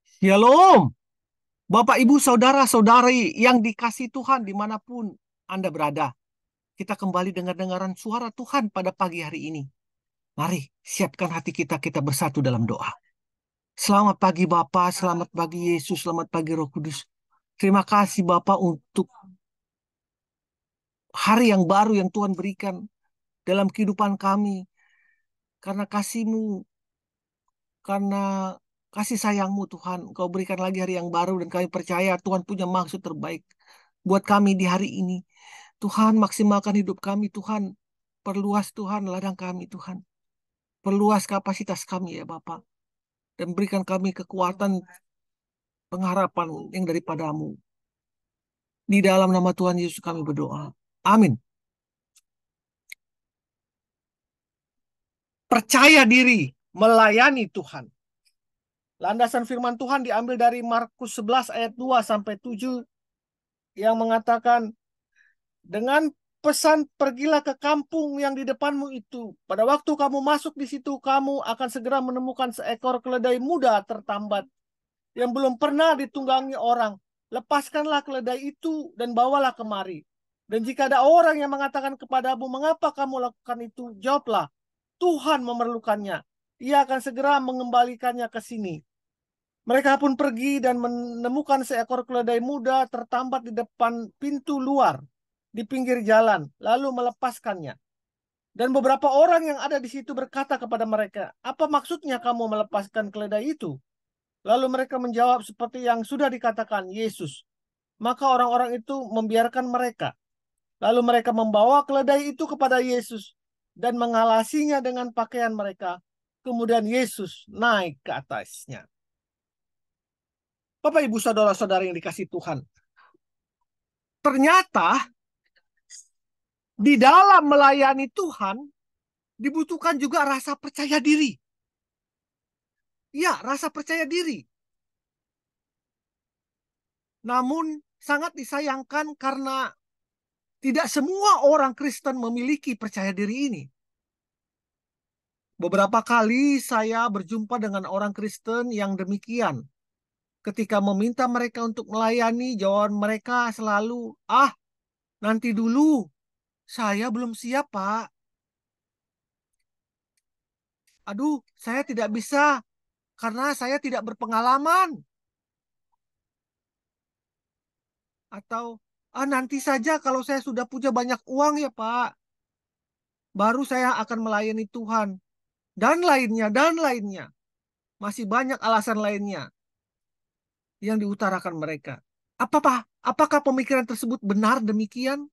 Shalom, Bapak, Ibu, Saudara-saudari yang dikasihi Tuhan dimanapun Anda berada. Kita kembali dengar-dengaran suara Tuhan pada pagi hari ini. Mari siapkan hati kita, kita bersatu dalam doa. Selamat pagi Bapak, selamat pagi Yesus, selamat pagi Roh Kudus. Terima kasih Bapak untuk hari yang baru yang Tuhan berikan dalam kehidupan kami. Karena kasih-Mu, karena kasih sayang-Mu Tuhan, Kau berikan lagi hari yang baru dan kami percaya Tuhan punya maksud terbaik buat kami di hari ini. Tuhan, maksimalkan hidup kami, Tuhan. Perluas Tuhan ladang kami, Tuhan. Perluas kapasitas kami ya Bapak. Dan berikan kami kekuatan pengharapan yang daripadamu. Di dalam nama Tuhan Yesus kami berdoa. Amin. Percaya diri melayani Tuhan. Landasan firman Tuhan diambil dari Markus 11 ayat 2 sampai 7 yang mengatakan, dengan pesan pergilah ke kampung yang di depanmu itu. Pada waktu kamu masuk di situ, kamu akan segera menemukan seekor keledai muda tertambat yang belum pernah ditunggangi orang. Lepaskanlah keledai itu dan bawalah kemari. Dan jika ada orang yang mengatakan kepadamu, mengapa kamu lakukan itu? Jawablah, Tuhan memerlukannya. Ia akan segera mengembalikannya ke sini. Mereka pun pergi dan menemukan seekor keledai muda tertambat di depan pintu luar di pinggir jalan, lalu melepaskannya. Dan beberapa orang yang ada di situ berkata kepada mereka, apa maksudnya kamu melepaskan keledai itu? Lalu mereka menjawab seperti yang sudah dikatakan Yesus. Maka orang-orang itu membiarkan mereka. Lalu mereka membawa keledai itu kepada Yesus dan mengalasinya dengan pakaian mereka. Kemudian Yesus naik ke atasnya. Bapak, Ibu, Saudara-saudara yang dikasihi Tuhan. Ternyata di dalam melayani Tuhan dibutuhkan juga rasa percaya diri. Ya, rasa percaya diri. Namun sangat disayangkan karena tidak semua orang Kristen memiliki percaya diri ini. Beberapa kali saya berjumpa dengan orang Kristen yang demikian. Ketika meminta mereka untuk melayani, jawaban mereka selalu, nanti dulu, saya belum siap, Pak. Aduh, saya tidak bisa karena saya tidak berpengalaman. Atau, nanti saja kalau saya sudah punya banyak uang ya, Pak. Baru saya akan melayani Tuhan. Dan lainnya, dan lainnya. Masih banyak alasan lainnya yang diutarakan mereka. Apakah pemikiran tersebut benar demikian?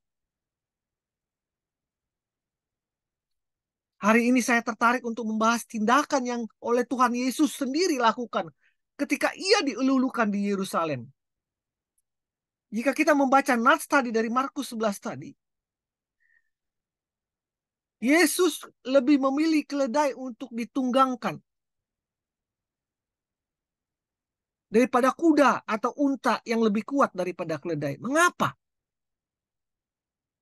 Hari ini saya tertarik untuk membahas tindakan yang oleh Tuhan Yesus sendiri lakukan ketika ia dielulukan di Yerusalem. Jika kita membaca nats tadi dari Markus 11 tadi, Yesus lebih memilih keledai untuk ditunggangkan daripada kuda atau unta yang lebih kuat daripada keledai. Mengapa?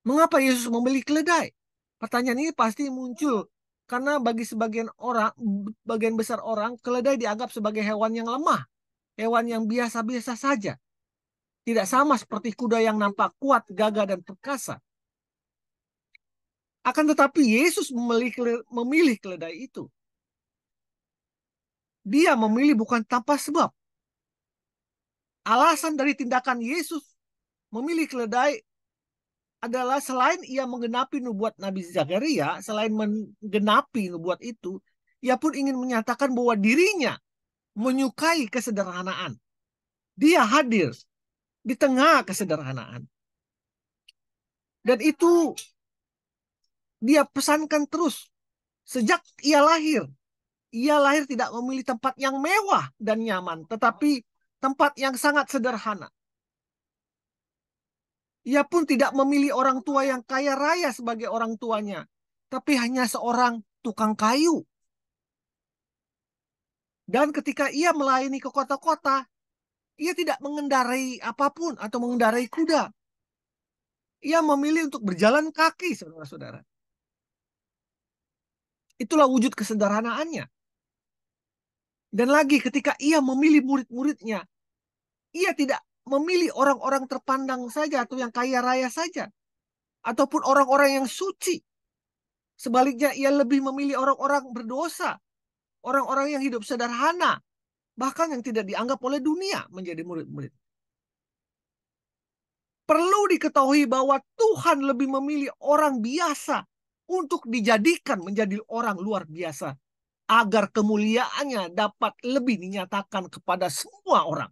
Mengapa Yesus memilih keledai? Pertanyaan ini pasti muncul karena bagi sebagian orang, bagian besar orang, keledai dianggap sebagai hewan yang lemah, hewan yang biasa-biasa saja. Tidak sama seperti kuda yang nampak kuat, gagah, dan perkasa. Akan tetapi Yesus memilih keledai itu. Dia memilih bukan tanpa sebab. Alasan dari tindakan Yesus memilih keledai adalah selain ia menggenapi nubuat Nabi Zakaria, selain menggenapi nubuat itu, ia pun ingin menyatakan bahwa dirinya menyukai kesederhanaan. Dia hadir di tengah kesederhanaan. Dan itu dia pesankan terus sejak ia lahir. Ia lahir tidak memilih tempat yang mewah dan nyaman, tetapi tempat yang sangat sederhana. Ia pun tidak memilih orang tua yang kaya raya sebagai orang tuanya, tapi hanya seorang tukang kayu. Dan ketika ia melayani ke kota-kota, ia tidak mengendarai apapun atau mengendarai kuda. Ia memilih untuk berjalan kaki, saudara-saudara. Itulah wujud kesederhanaannya. Dan lagi ketika ia memilih murid-muridnya, ia tidak memilih orang-orang terpandang saja atau yang kaya raya saja, ataupun orang-orang yang suci. Sebaliknya ia lebih memilih orang-orang berdosa, orang-orang yang hidup sederhana, bahkan yang tidak dianggap oleh dunia menjadi murid-murid. Perlu diketahui bahwa Tuhan lebih memilih orang biasa untuk dijadikan menjadi orang luar biasa, agar kemuliaannya dapat lebih dinyatakan kepada semua orang.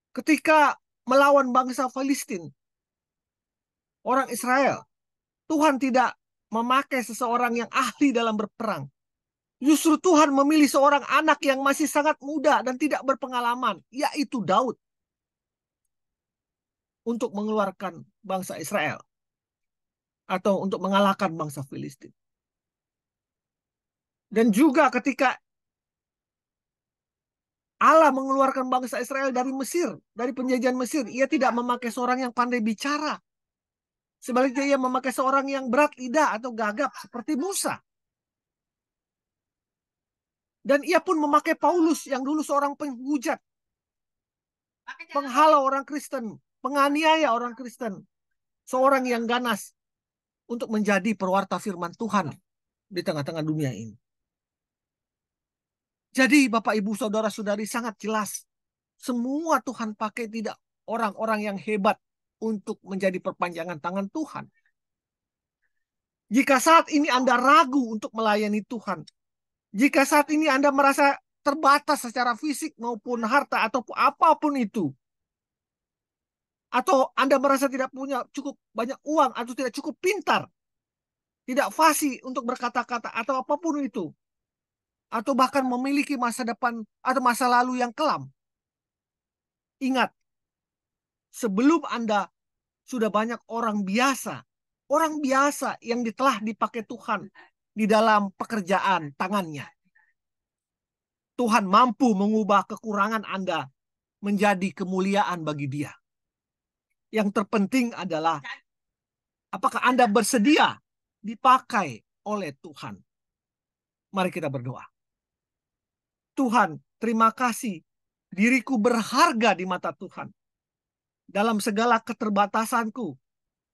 Ketika melawan bangsa Filistin, orang Israel, Tuhan tidak memakai seseorang yang ahli dalam berperang. Justru Tuhan memilih seorang anak yang masih sangat muda dan tidak berpengalaman, yaitu Daud, untuk mengeluarkan bangsa Israel atau untuk mengalahkan bangsa Filistin. Dan juga ketika Allah mengeluarkan bangsa Israel dari Mesir, dari penjajahan Mesir, ia tidak memakai seorang yang pandai bicara. Sebaliknya ia memakai seorang yang berat lidah atau gagap seperti Musa. Dan ia pun memakai Paulus yang dulu seorang penghujat, penghalau orang Kristen, penganiaya orang Kristen, seorang yang ganas untuk menjadi pewarta firman Tuhan di tengah-tengah dunia ini. Jadi Bapak Ibu Saudara-saudari sangat jelas, semua Tuhan pakai tidak orang-orang yang hebat untuk menjadi perpanjangan tangan Tuhan. Jika saat ini Anda ragu untuk melayani Tuhan, jika saat ini Anda merasa terbatas secara fisik maupun harta atau apapun itu, atau Anda merasa tidak punya cukup banyak uang atau tidak cukup pintar, tidak fasih untuk berkata-kata atau apapun itu, atau bahkan memiliki masa depan atau masa lalu yang kelam, ingat, sebelum Anda sudah banyak orang biasa yang telah dipakai Tuhan di dalam pekerjaan tangannya. Tuhan mampu mengubah kekurangan Anda menjadi kemuliaan bagi Dia. Yang terpenting adalah apakah Anda bersedia dipakai oleh Tuhan. Mari kita berdoa. Tuhan, terima kasih. Diriku berharga di mata Tuhan. Dalam segala keterbatasanku,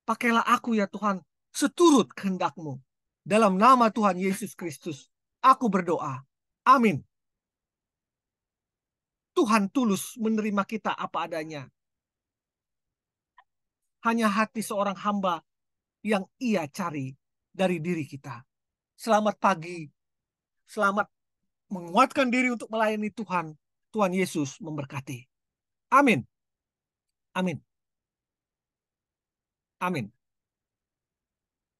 pakailah aku ya Tuhan, seturut kehendak-Mu. Dalam nama Tuhan Yesus Kristus, aku berdoa. Amin. Tuhan tulus menerima kita apa adanya. Hanya hati seorang hamba yang Ia cari dari diri kita. Selamat pagi. Selamat menguatkan diri untuk melayani Tuhan. Tuhan Yesus memberkati. Amin. Amin. Amin.